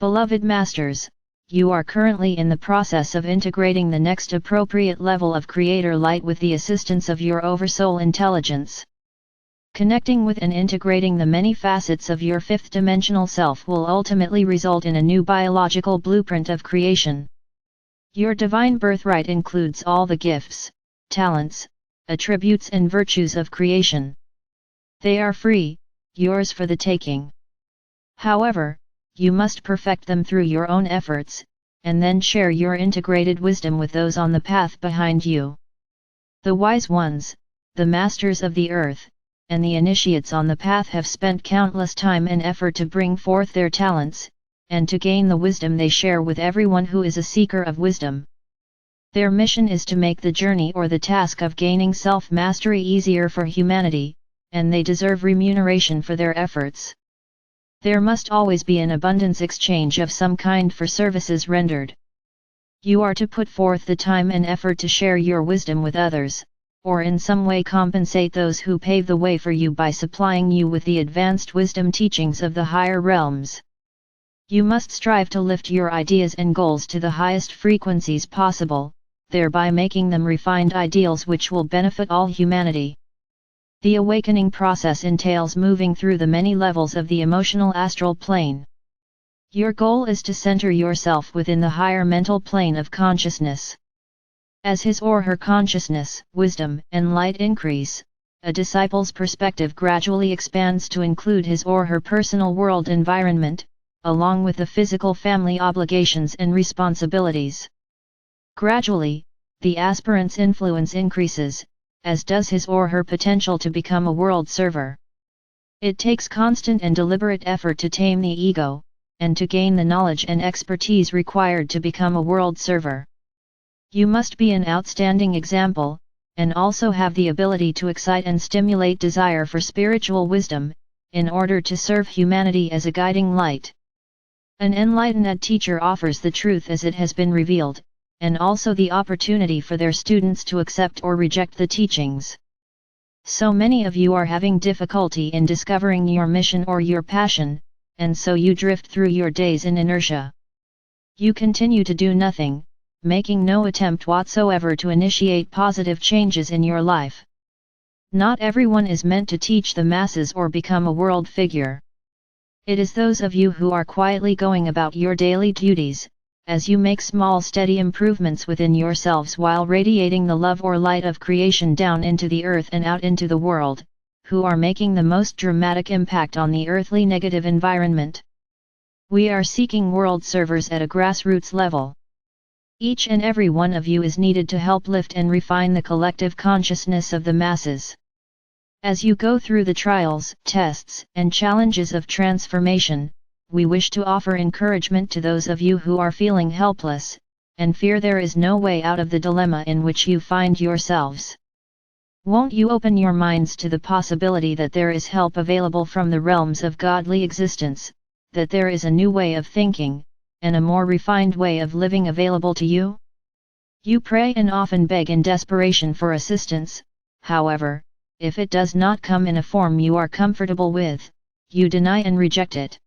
Beloved Masters, you are currently in the process of integrating the next appropriate level of Creator Light with the assistance of your Oversoul Intelligence. Connecting with and integrating the many facets of your fifth-dimensional self will ultimately result in a new biological blueprint of creation. Your divine birthright includes all the gifts, talents, attributes and virtues of creation. They are free, yours for the taking. However, you must perfect them through your own efforts, and then share your integrated wisdom with those on the path behind you. The wise ones, the masters of the earth, and the initiates on the path have spent countless time and effort to bring forth their talents, and to gain the wisdom they share with everyone who is a seeker of wisdom. Their mission is to make the journey or the task of gaining self-mastery easier for humanity, and they deserve remuneration for their efforts. There must always be an abundance exchange of some kind for services rendered. You are to put forth the time and effort to share your wisdom with others, or in some way compensate those who pave the way for you by supplying you with the advanced wisdom teachings of the higher realms. You must strive to lift your ideas and goals to the highest frequencies possible, thereby making them refined ideals which will benefit all humanity. The awakening process entails moving through the many levels of the emotional astral plane. Your goal is to center yourself within the higher mental plane of consciousness. As his or her consciousness, wisdom, and light increase, a disciple's perspective gradually expands to include his or her personal world environment, along with the physical family obligations and responsibilities. Gradually, the aspirant's influence increases, as does his or her potential to become a world server. It takes constant and deliberate effort to tame the ego, and to gain the knowledge and expertise required to become a world server. You must be an outstanding example, and also have the ability to excite and stimulate desire for spiritual wisdom, in order to serve humanity as a guiding light. An enlightened teacher offers the truth as it has been revealed, and also the opportunity for their students to accept or reject the teachings. So many of you are having difficulty in discovering your mission or your passion, and so you drift through your days in inertia. You continue to do nothing, making no attempt whatsoever to initiate positive changes in your life. Not everyone is meant to teach the masses or become a world figure. It is those of you who are quietly going about your daily duties, as you make small steady improvements within yourselves while radiating the love or light of creation down into the earth and out into the world, who are making the most dramatic impact on the earthly negative environment. We are seeking world servers at a grassroots level. Each and every one of you is needed to help lift and refine the collective consciousness of the masses. As you go through the trials, tests, and challenges of transformation, we wish to offer encouragement to those of you who are feeling helpless, and fear there is no way out of the dilemma in which you find yourselves. Won't you open your minds to the possibility that there is help available from the realms of godly existence, that there is a new way of thinking, and a more refined way of living available to you? You pray and often beg in desperation for assistance, however, if it does not come in a form you are comfortable with, you deny and reject it.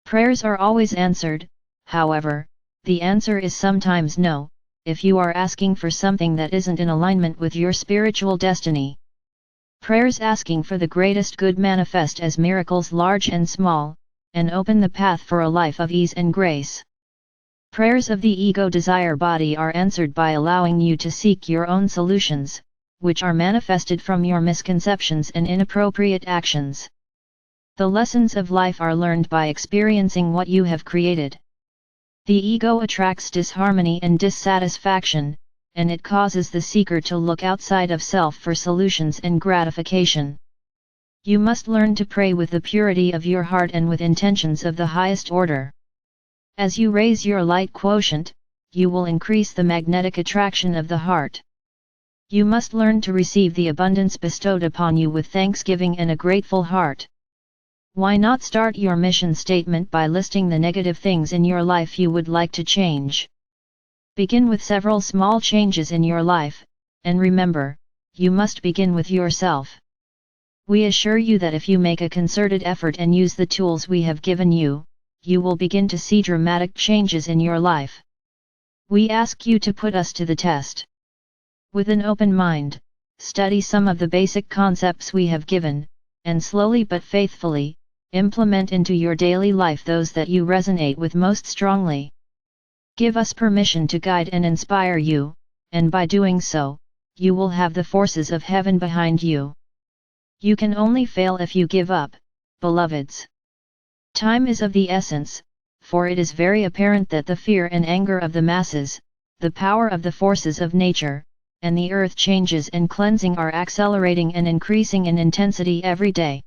Prayers are always answered, however, the answer is sometimes no, if you are asking for something that isn't in alignment with your spiritual destiny. Prayers asking for the greatest good manifest as miracles large and small, and open the path for a life of ease and grace. Prayers of the ego desire body are answered by allowing you to seek your own solutions, which are manifested from your misconceptions and inappropriate actions. The lessons of life are learned by experiencing what you have created. The ego attracts disharmony and dissatisfaction, and it causes the seeker to look outside of self for solutions and gratification. You must learn to pray with the purity of your heart and with intentions of the highest order. As you raise your light quotient, you will increase the magnetic attraction of the heart. You must learn to receive the abundance bestowed upon you with thanksgiving and a grateful heart. Why not start your mission statement by listing the negative things in your life you would like to change? Begin with several small changes in your life, and remember, you must begin with yourself. We assure you that if you make a concerted effort and use the tools we have given you, you will begin to see dramatic changes in your life. We ask you to put us to the test. With an open mind, study some of the basic concepts we have given, and slowly but faithfully, implement into your daily life those that you resonate with most strongly. Give us permission to guide and inspire you, and by doing so, you will have the forces of heaven behind you. You can only fail if you give up, beloveds. Time is of the essence, for it is very apparent that the fear and anger of the masses, the power of the forces of nature, and the earth changes and cleansing are accelerating and increasing in intensity every day.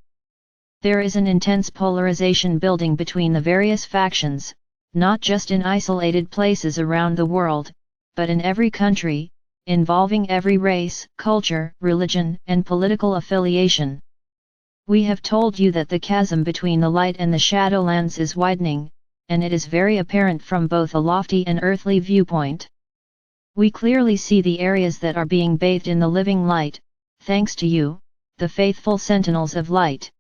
There is an intense polarization building between the various factions, not just in isolated places around the world, but in every country, involving every race, culture, religion, and political affiliation. We have told you that the chasm between the light and the shadowlands is widening, and it is very apparent from both a lofty and earthly viewpoint. We clearly see the areas that are being bathed in the living light, thanks to you, the faithful sentinels of light.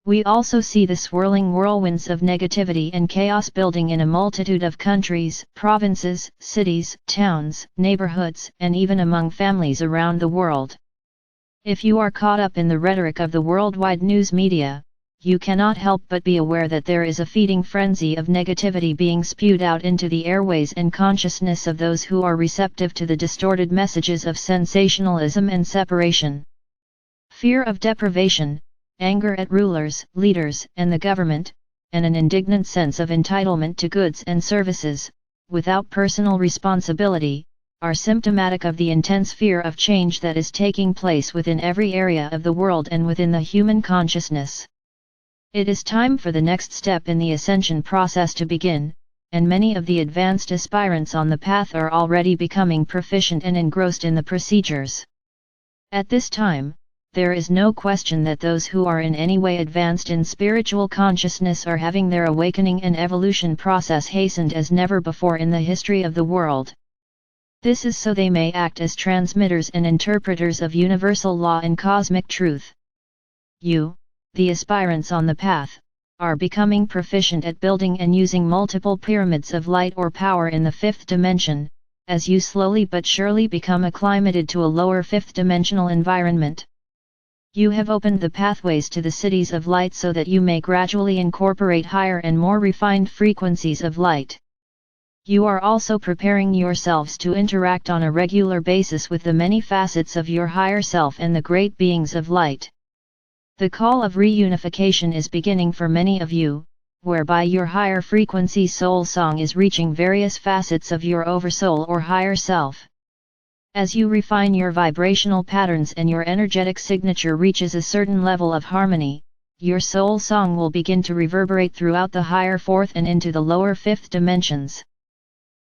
We also see the swirling whirlwinds of negativity and chaos building in a multitude of countries, provinces, cities, towns, neighborhoods, and even among families around the world. If you are caught up in the rhetoric of the worldwide news media, you cannot help but be aware that there is a feeding frenzy of negativity being spewed out into the airways and consciousness of those who are receptive to the distorted messages of sensationalism and separation. Fear of deprivation, anger at rulers, leaders, and the government, and an indignant sense of entitlement to goods and services, without personal responsibility, are symptomatic of the intense fear of change that is taking place within every area of the world and within the human consciousness. It is time for the next step in the ascension process to begin, and many of the advanced aspirants on the path are already becoming proficient and engrossed in the procedures. At this time, there is no question that those who are in any way advanced in spiritual consciousness are having their awakening and evolution process hastened as never before in the history of the world. This is so they may act as transmitters and interpreters of universal law and cosmic truth. You, the aspirants on the path, are becoming proficient at building and using multiple pyramids of light or power in the fifth dimension, as you slowly but surely become acclimated to a lower fifth dimensional environment. You have opened the pathways to the cities of light so that you may gradually incorporate higher and more refined frequencies of light. You are also preparing yourselves to interact on a regular basis with the many facets of your higher self and the great beings of light. The call of reunification is beginning for many of you, whereby your higher frequency soul song is reaching various facets of your oversoul or higher self. As you refine your vibrational patterns and your energetic signature reaches a certain level of harmony, your soul song will begin to reverberate throughout the higher fourth and into the lower fifth dimensions.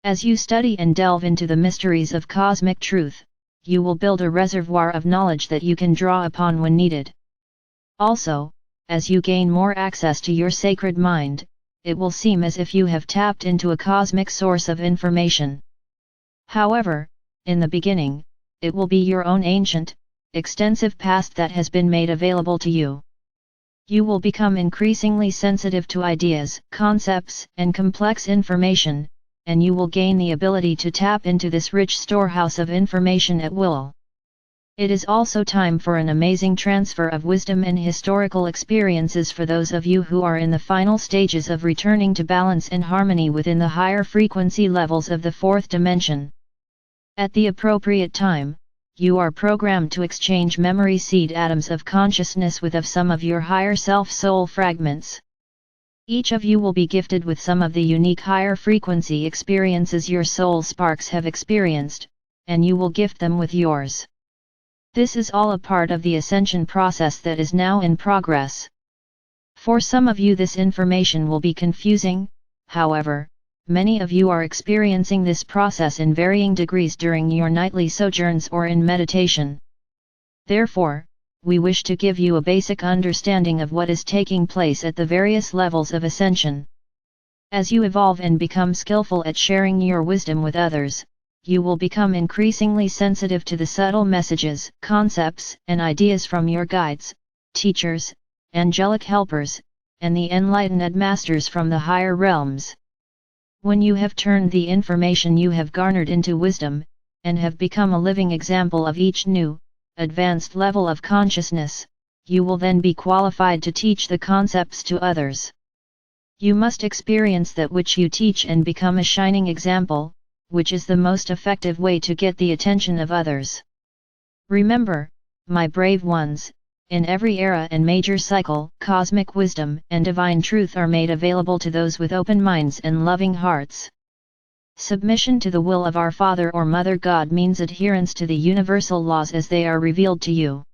As you study and delve into the mysteries of cosmic truth, you will build a reservoir of knowledge that you can draw upon when needed. Also, as you gain more access to your sacred mind, it will seem as if you have tapped into a cosmic source of information. However, in the beginning, it will be your own ancient, extensive past that has been made available to you. You will become increasingly sensitive to ideas, concepts, and complex information, and you will gain the ability to tap into this rich storehouse of information at will. It is also time for an amazing transfer of wisdom and historical experiences for those of you who are in the final stages of returning to balance and harmony within the higher frequency levels of the fourth dimension. At the appropriate time, you are programmed to exchange memory seed atoms of consciousness with some of your higher self-soul fragments. Each of you will be gifted with some of the unique higher frequency experiences your soul sparks have experienced, and you will gift them with yours. This is all a part of the ascension process that is now in progress. For some of you this information will be confusing, however, many of you are experiencing this process in varying degrees during your nightly sojourns or in meditation. Therefore, we wish to give you a basic understanding of what is taking place at the various levels of ascension. As you evolve and become skillful at sharing your wisdom with others, you will become increasingly sensitive to the subtle messages, concepts, and ideas from your guides, teachers, angelic helpers, and the enlightened masters from the higher realms. When you have turned the information you have garnered into wisdom, and have become a living example of each new, advanced level of consciousness, you will then be qualified to teach the concepts to others. You must experience that which you teach and become a shining example, which is the most effective way to get the attention of others. Remember, my brave ones, in every era and major cycle, cosmic wisdom and divine truth are made available to those with open minds and loving hearts. Submission to the will of our Father or Mother God means adherence to the universal laws as they are revealed to you.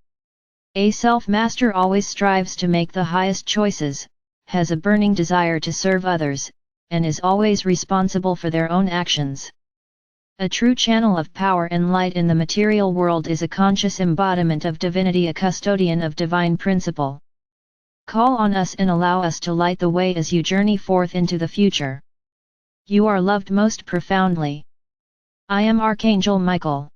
A self-master always strives to make the highest choices, has a burning desire to serve others, and is always responsible for their own actions. A true channel of power and light in the material world is a conscious embodiment of divinity, a custodian of divine principle. Call on us and allow us to light the way as you journey forth into the future. You are loved most profoundly. I am Archangel Michael.